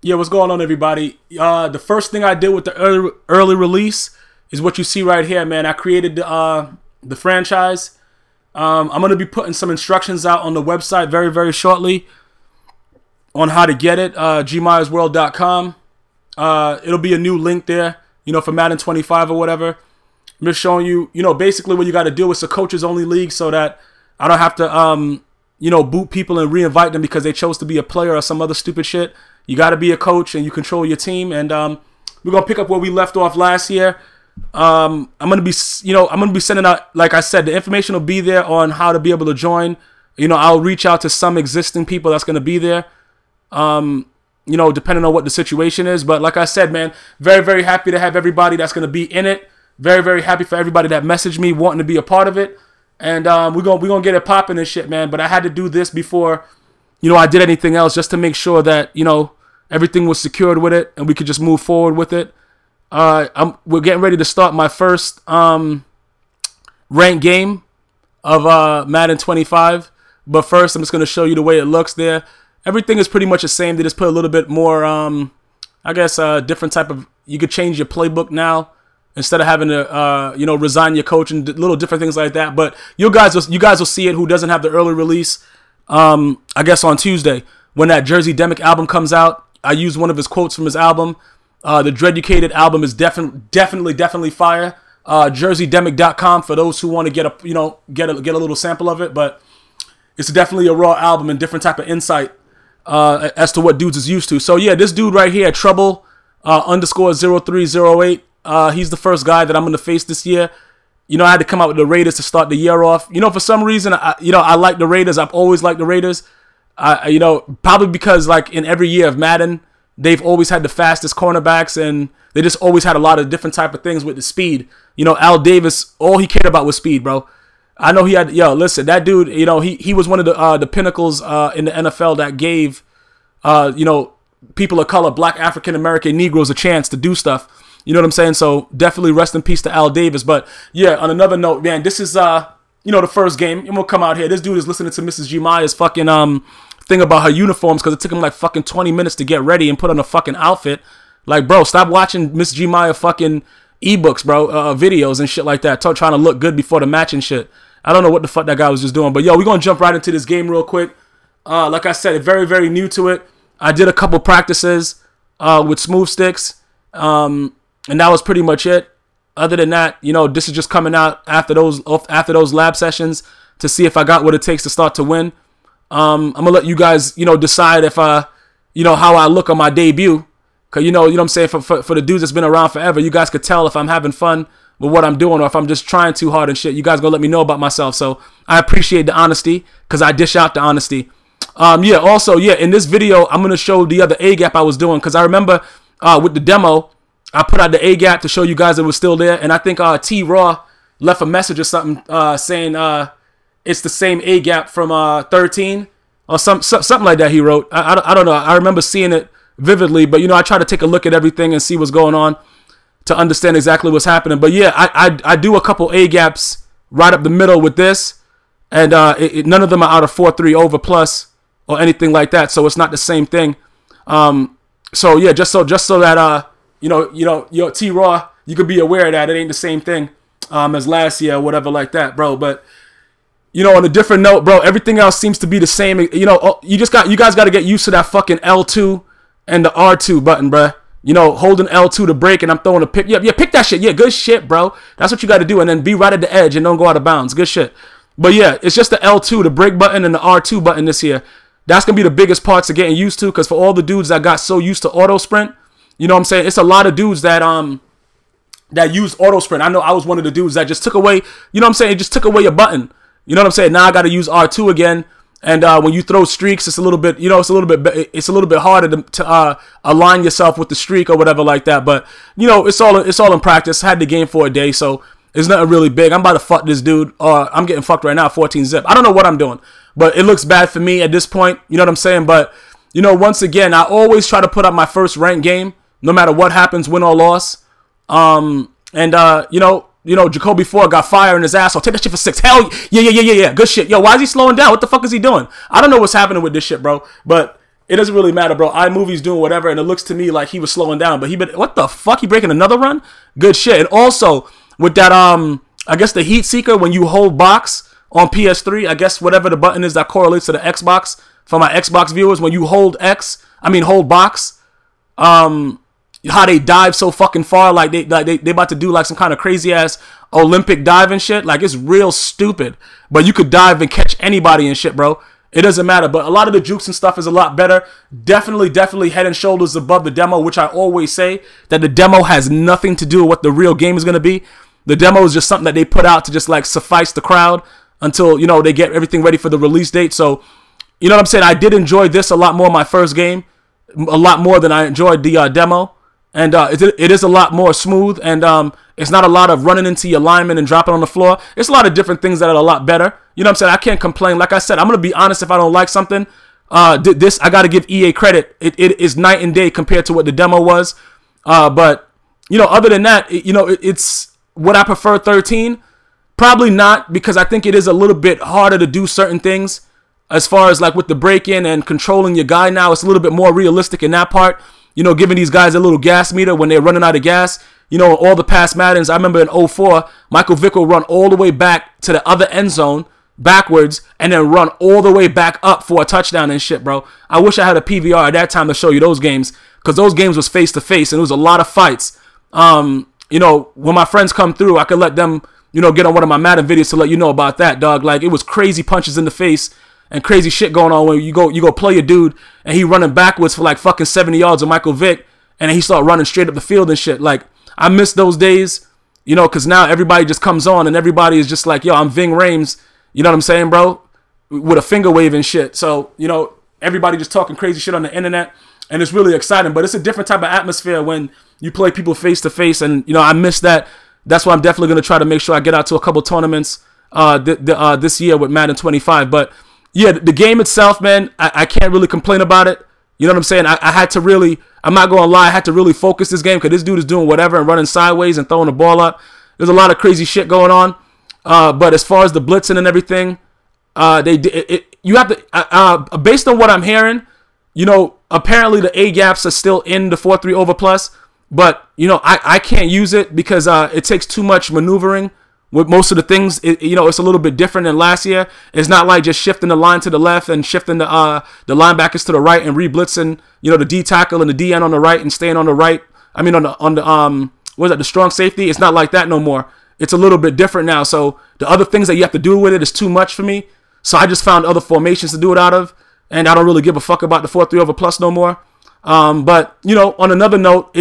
Yeah, what's going on, everybody? The first thing I did with the early release is what you see right here, man. I created the franchise. I'm going to be putting some instructions out on the website very, very shortly on how to get it, GmiasWorld.com. It'll be a new link there, you know, for Madden 25 or whatever. I'm just showing you, you know, basically what you got to do. It's a coaches-only league so that I don't have to, you know, boot people and re-invite them because they chose to be a player or some other stupid shit. You got to be a coach and you control your team. And we're going to pick up where we left off last year. I'm going to be, you know, I'm going to be sending out, like I said, the information will be there on how to be able to join. You know, I'll reach out to some existing people that's going to be there, you know, depending on what the situation is. But like I said, man, very, very happy to have everybody that's going to be in it. Very, very happy for everybody that messaged me wanting to be a part of it. And we're gonna get it popping and shit, man. But I had to do this before, you know, I did anything else, just to make sure that, you know, everything was secured with it and we could just move forward with it. We're getting ready to start my first ranked game of Madden 25. But first, I'm just going to show you the way it looks there. Everything is pretty much the same. They just put a little bit more, I guess, different type of... You could change your playbook now instead of having to, you know, resign your coach and little different things like that. But you guys will see it who doesn't have the early release, I guess, on Tuesday. When that Jersey Demic album comes out, I use one of his quotes from his album. The Dreaducated album is definitely fire. JerseyDemic.com for those who want to get a, you know, get a little sample of it. But it's definitely a raw album and different type of insight as to what dudes is used to. So yeah, this dude right here, Trouble _0308. He's the first guy that I'm going to face this year. You know, I had to come out with the Raiders to start the year off. You know, for some reason, I like the Raiders. I've always liked the Raiders. You know, probably because, like, in every year of Madden, they've always had the fastest cornerbacks, and they just always had a lot of different type of things with the speed. You know, Al Davis, all he cared about was speed, bro. I know he had, yo, listen, that dude, you know, he was one of the pinnacles in the NFL that gave, you know, people of color, black African-American Negroes a chance to do stuff. You know what I'm saying? So definitely rest in peace to Al Davis. But yeah, on another note, man, this is, you know, the first game. And we'll come out here. This dude is listening to Mrs. G Maya's fucking, thing about her uniforms because it took him like fucking 20 minutes to get ready and put on a fucking outfit. Like, bro, stop watching Miss G Maya fucking ebooks, bro, videos and shit like that, trying to look good before the match and shit. I don't know what the fuck that guy was just doing. But yo, we're gonna jump right into this game real quick. Like I said, very, very new to it. I did a couple practices with smooth sticks, and that was pretty much it. Other than that, you know, this is just coming out after those lab sessions to see if I got what it takes to start to win. I'm gonna let you guys, you know, decide if you know, how I look on my debut, cause you know what I'm saying, for the dudes that's been around forever, you guys could tell if I'm having fun with what I'm doing or if I'm just trying too hard and shit. You guys gonna let me know about myself, so I appreciate the honesty, cause I dish out the honesty. Yeah, also, yeah, in this video I'm gonna show the other A gap I was doing, cause I remember with the demo I put out the A gap to show you guys it was still there, and I think T Raw left a message or something saying it's the same A gap from 13 or something like that he wrote. I don't know. I remember seeing it vividly, but you know, I try to take a look at everything and see what's going on to understand exactly what's happening. But yeah, I do a couple A gaps right up the middle with this, and none of them are out of 4-3 over plus or anything like that, so it's not the same thing. So yeah, just so that you know, T Raw, you could be aware that it ain't the same thing as last year or whatever like that, bro. But you know, on a different note, bro, everything else seems to be the same. You know, you guys got to get used to that fucking L2 and the R2 button, bro. You know, holding L2 to break and I'm throwing a pick. Yeah, pick that shit. Yeah, good shit, bro. That's what you got to do. And then be right at the edge and don't go out of bounds. Good shit. But yeah, it's just the L2, the break button, and the R2 button this year. That's going to be the biggest parts of getting used to, because for all the dudes that got so used to auto sprint, you know what I'm saying? It's a lot of dudes that that use auto sprint. I know I was one of the dudes that just took away, you know what I'm saying? It just took away your button. You know what I'm saying? Now I got to use R2 again, and when you throw streaks, it's a little bit, you know, it's a little bit harder to align yourself with the streak or whatever like that. But you know, it's all in practice. I had the game for a day, so it's nothing really big. I'm about to fuck this dude, or I'm getting fucked right now. 14 zip. I don't know what I'm doing, but it looks bad for me at this point. You know what I'm saying? But you know, once again, I always try to put up my first ranked game, no matter what happens, win or loss. You know, Jacoby Ford got fire in his ass. I'll take that shit for 6. Hell yeah. Good shit. Yo, why is he slowing down? What the fuck is he doing? I don't know what's happening with this shit, bro. But it doesn't really matter, bro. iMovie's doing whatever, and it looks to me like he was slowing down. But what the fuck? He breaking another run? Good shit. And also with that, I guess the heat seeker, when you hold box on PS3, I guess whatever the button is that correlates to the Xbox. For my Xbox viewers, when you hold box, how they dive so fucking far, like they about to do like some kind of crazy ass Olympic dive and shit. Like, it's real stupid, but you could dive and catch anybody and shit, bro. It doesn't matter. But a lot of the jukes and stuff is a lot better. Definitely head and shoulders above the demo, which I always say that the demo has nothing to do with what the real game is going to be. The demo is just something that they put out to just like suffice the crowd until, you know, they get everything ready for the release date. So, you know what I'm saying? I did enjoy this a lot more, my first game, a lot more than I enjoyed the demo. And it is a lot more smooth, and it's not a lot of running into your lineman and dropping on the floor. It's a lot of different things that are a lot better. You know what I'm saying? I can't complain. Like I said, I'm going to be honest if I don't like something. This, I got to give EA credit. It is night and day compared to what the demo was. But, you know, other than that, it's would I prefer 13? Probably not, because I think it is a little bit harder to do certain things. As far as like with the break-in and controlling your guy now, it's a little bit more realistic in that part. You know, giving these guys a little gas meter when they're running out of gas. You know, all the past Maddens, I remember in 04, Michael Vick will run all the way back to the other end zone backwards and then run all the way back up for a touchdown and shit, bro. I wish I had a PVR at that time to show you those games, because those games was face-to-face and it was a lot of fights. You know, when my friends come through, I could let them, you know, get on one of my Madden videos to let you know about that, dog. Like, it was crazy punches in the face and crazy shit going on when you go play a dude and he running backwards for like fucking 70 yards of Michael Vick, and then he start running straight up the field and shit. Like, I miss those days, you know, because now everybody just comes on and everybody is just like, yo, I'm Ving Rhames, you know what I'm saying, bro, with a finger wave and shit. So, you know, everybody just talking crazy shit on the internet, and it's really exciting. But it's a different type of atmosphere when you play people face to face, and, you know, I miss that. That's why I'm definitely going to try to make sure I get out to a couple tournaments this year with Madden 25. But yeah, the game itself, man, I can't really complain about it. You know what I'm saying? I had to really, I'm not going to lie, I had to really focus this game because this dude is doing whatever and running sideways and throwing the ball up. There's a lot of crazy shit going on. But as far as the blitzing and everything, you have to, based on what I'm hearing, you know, apparently the A-gaps are still in the 4-3 over plus. But, you know, I can't use it because it takes too much maneuvering. With most of the things, you know, it's a little bit different than last year. It's not like just shifting the line to the left and shifting the linebackers to the right and re-blitzing, you know, the D tackle and the DN on the right and staying on the right. I mean, on the what is that, the strong safety? It's not like that no more. It's a little bit different now. So the other things that you have to do with it is too much for me. So I just found other formations to do it out of, and I don't really give a fuck about the 4-3 over plus no more. But, you know, on another note,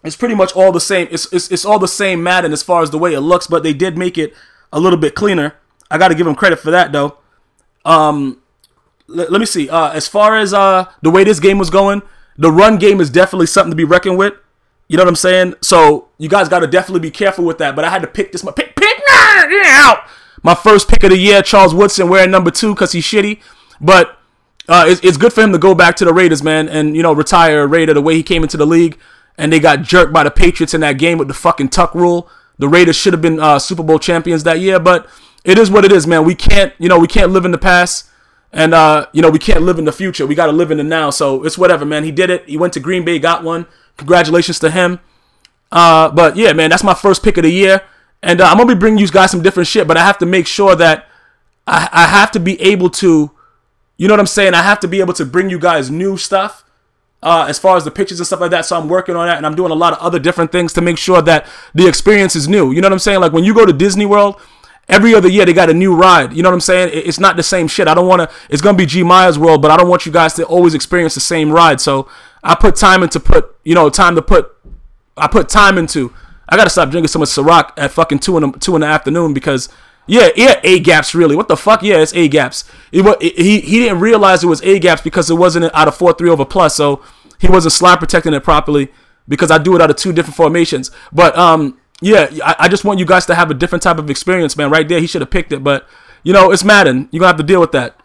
it's pretty much all the same. It's all the same Madden as far as the way it looks, but they did make it a little bit cleaner. I got to give them credit for that, though. Let me see. As far as the way this game was going, the run game is definitely something to be reckoned with. You know what I'm saying? So you guys got to definitely be careful with that. But I had to pick this. My first pick of the year, Charles Woodson, wearing number 2 because he's shitty. But it's good for him to go back to the Raiders, man, and, you know, retire a Raider the way he came into the league. And they got jerked by the Patriots in that game with the fucking tuck rule. The Raiders should have been Super Bowl champions that year, but it is what it is, man. We can't live in the past, and you know, we can't live in the future. We got to live in the now. So it's whatever, man. He did it. He went to Green Bay, got one. Congratulations to him. But yeah, man, that's my first pick of the year, and I'm gonna be bringing you guys some different shit. But I have to make sure that I have to be able to, you know what I'm saying? I have to be able to bring you guys new stuff. As far as the pictures and stuff like that, so I'm working on that, and I'm doing a lot of other different things to make sure that the experience is new. You know what I'm saying? Like when you go to Disney World, every other year they got a new ride. You know what I'm saying? It's not the same shit. I don't want to. It's gonna be GmiasWorld, but I don't want you guys to always experience the same ride. So I put time into I put time into. I gotta stop drinking so much Ciroc at fucking 2 in the afternoon because. Yeah, A-gaps, really. What the fuck? Yeah, it's A-gaps. He didn't realize it was A-gaps because it wasn't out of 4-3 over plus, so he wasn't slide protecting it properly because I do it out of 2 different formations. But, yeah, I just want you guys to have a different type of experience, man. Right there, he should have picked it, but, you know, it's Madden. You're going to have to deal with that.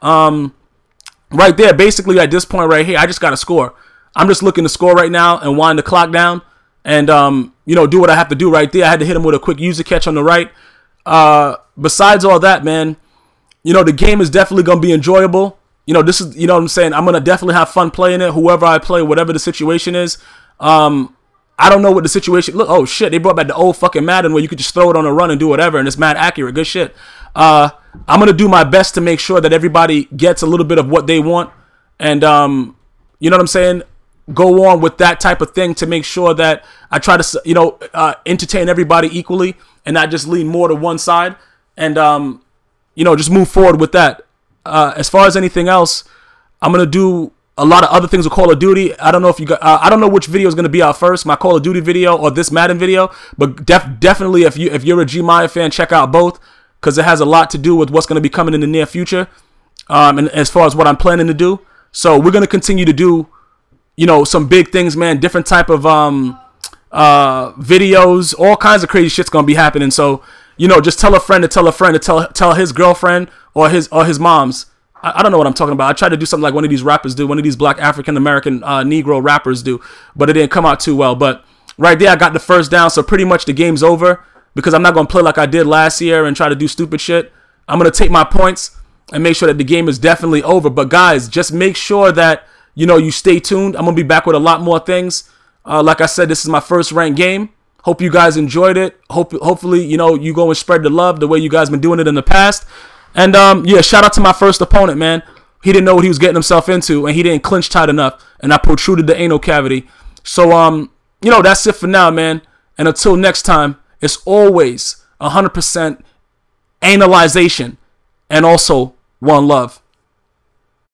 Right there, basically, at this point right here, I just got to score. I'm just looking to score right now and wind the clock down and, you know, do what I have to do right there. I had to hit him with a quick user catch on the right. Besides all that, man, you know, the game is definitely going to be enjoyable. you know, this is, you know what I'm saying? I'm going to definitely have fun playing it, whoever I play, whatever the situation is. I don't know what the situation, look, oh shit, they brought back the old fucking Madden where you could just throw it on a run and do whatever, and it's mad accurate, good shit. I'm going to do my best to make sure that everybody gets a little bit of what they want, and, you know what I'm saying? Go on with that type of thing to make sure that I try to, you know, entertain everybody equally and not just lean more to one side, and, you know, just move forward with that. As far as anything else, I'm going to do a lot of other things with Call of Duty. I don't know if you got, I don't know which video is going to be out first, my Call of Duty video or this Madden video, but definitely if you're a Gmia fan, check out both, because it has a lot to do with what's going to be coming in the near future, and as far as what I'm planning to do. So we're going to continue to do, you know, some big things, man, different type of videos, all kinds of crazy shit's going to be happening. So, you know, just tell a friend to tell a friend to tell his girlfriend or his mom's. I don't know what I'm talking about. I tried to do something like one of these rappers do, one of these black African American Negro rappers do, but it didn't come out too well. But right there, I got the first down, so pretty much the game's over, because I'm not going to play like I did last year and try to do stupid shit. I'm going to take my points and make sure that the game is definitely over. But guys, just make sure that, you know, you stay tuned. I'm going to be back with a lot more things. Like I said, this is my first ranked game. Hope you guys enjoyed it. Hopefully, you know, you go and spread the love the way you guys been doing it in the past. And, yeah, shout out to my first opponent, man. He didn't know what he was getting himself into, and he didn't clinch tight enough, and I protruded the anal cavity. So, you know, that's it for now, man. And until next time, it's always 100% analyzation and also one love.